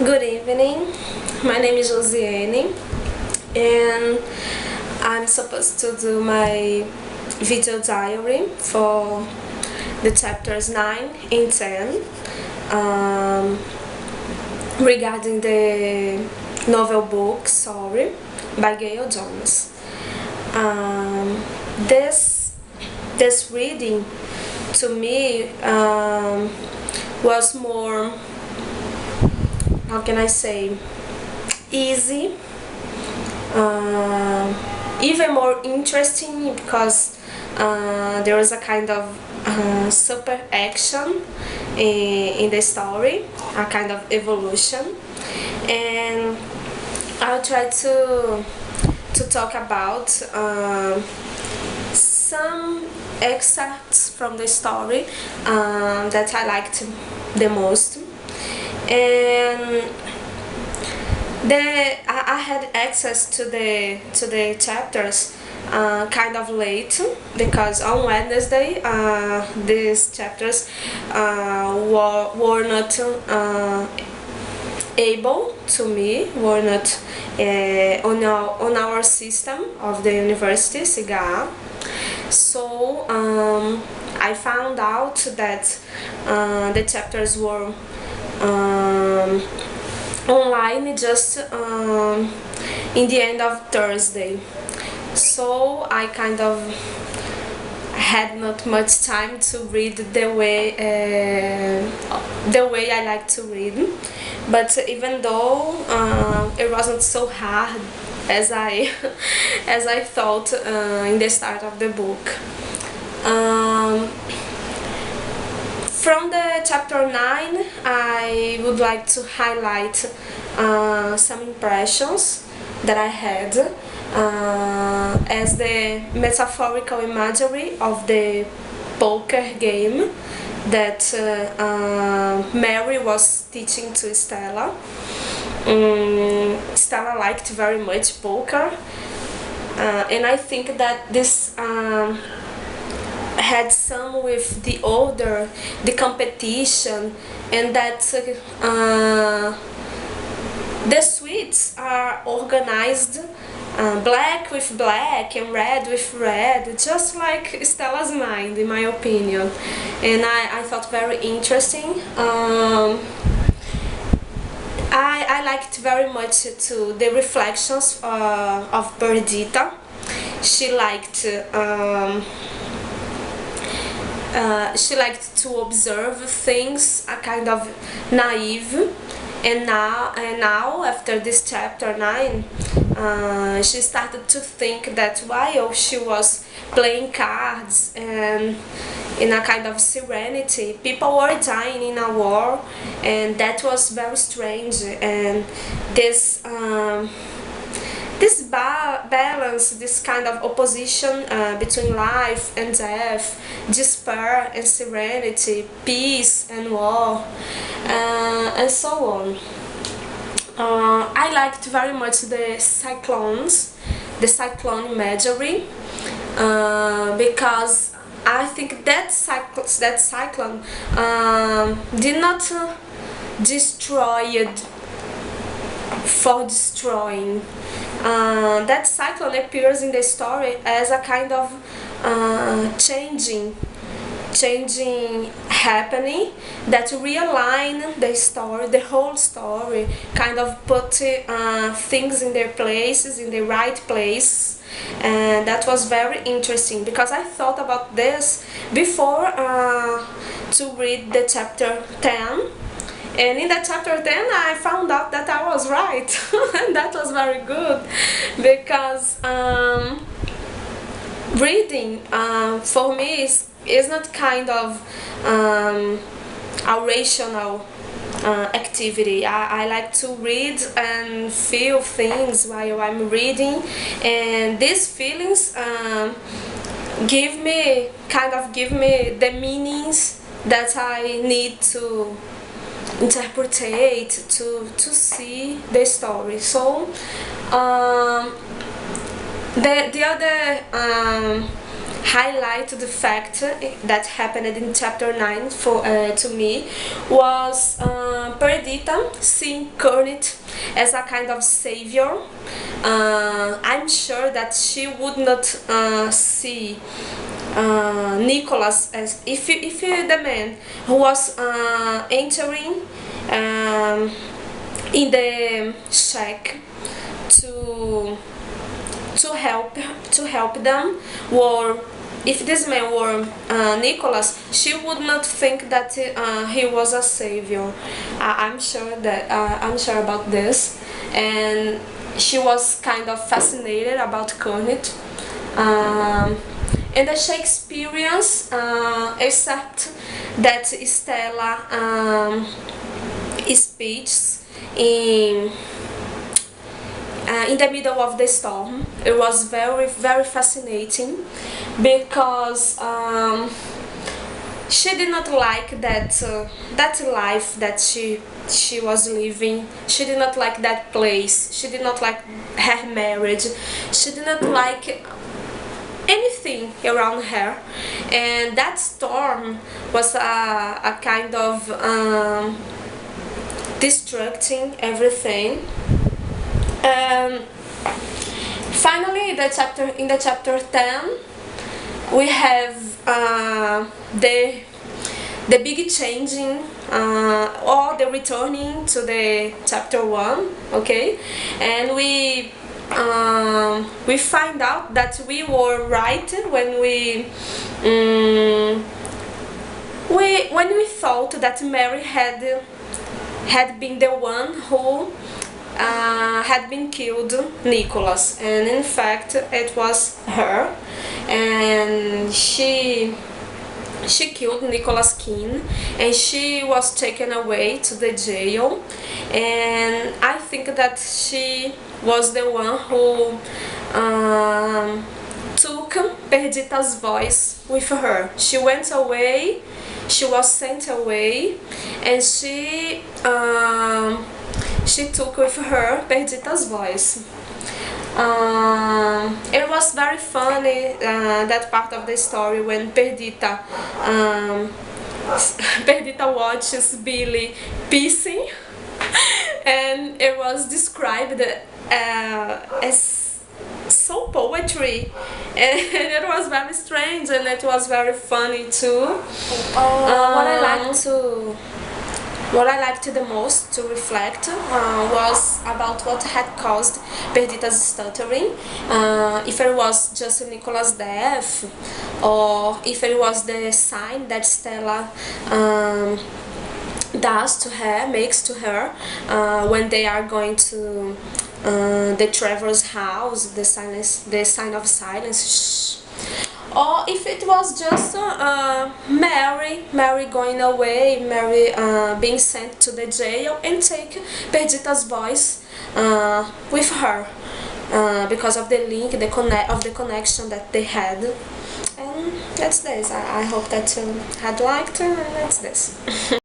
Good evening. My name is Josiene, and I'm supposed to do my video diary for the chapters 9 and 10 um, regarding the novel book Sorry by Gail Jones. Um, this this reading to me was more, how can I say, easy, even more interesting because there was a kind of super action in the story, a kind of evolution, and I'll try to talk about some excerpts from the story that I liked the most. And I had access to the chapters kind of late, because on Wednesday these chapters were not able to me, were not on our system of the university, SIGA. So I found out that the chapters were online just in the end of Thursday. So I kind of had not much time to read the way I like to read. But even though it wasn't so hard as I as I thought in the start of the book. From the chapter 9, I would like to highlight some impressions that I had as the metaphorical imagery of the poker game that Mary was teaching to Stella. Stella liked very much poker, and I think that this had some with the order, the competition, and that the suites are organized black with black and red with red, just like Stella's mind, in my opinion. And I thought very interesting. I liked very much too the reflections of Perdita. She liked to observe things, a kind of naive, and now after this chapter 9, she started to think that while she was playing cards and in a kind of serenity, people were dying in a war, and that was very strange. And this balance, this kind of opposition between life and death, despair and serenity, peace and war, and so on. I liked very much the cyclone imagery, because I think that cyclone did not destroy it for destroying. That cyclone appears in the story as a kind of changing happening that realign the story, the whole story, kind of put things in their places, in the right place. And that was very interesting because I thought about this before to read the chapter 10. And in that chapter 10, I found out that I was right. And that was very good, because reading for me is not kind of a rational activity. I like to read and feel things while I'm reading, and these feelings give me the meanings that I need to interpretate, to see the story. So the other highlight the fact that happened in chapter 9 to me was Perdita seeing Kermit as a kind of savior. I'm sure that she would not see Nicholas as if the man who was entering in the shack to help them, or if this man were Nicholas, she would not think that he was a savior. I'm sure about this, and she was kind of fascinated about Kermit. And the Shakespeareans, except that Stella speaks in the middle of the storm. It was very, very fascinating because she did not like that life that she was living. She did not like that place. She did not like her marriage. She did not like anything around her, and that storm was a kind of destructing everything. Finally, in the chapter 10, we have the big changing or the returning to the chapter 1, okay, and we find out that we were right when we thought that Mary had been the one who had been killed Nicholas, and in fact it was her, and she killed Nicholas Keene, and she was taken away to the jail, and I think that she was the one who took Perdita's voice with her. She went away, she was sent away, and she took with her Perdita's voice. It was very funny, that part of the story when Perdita watches Billy pissing, and it was described as so poetry, and it was very strange, and it was very funny too. What I liked the most to reflect was about what had caused Perdita's stuttering, if it was just Nicholas' death, or if it was the sign that Stella makes to her when they are going to the Trevor's house, the sign of silence. Or if it was just Mary going away, Mary being sent to the jail, and take Perdita's voice with her because of the link, the connection that they had. And that's this. I hope that you had liked, and that's this.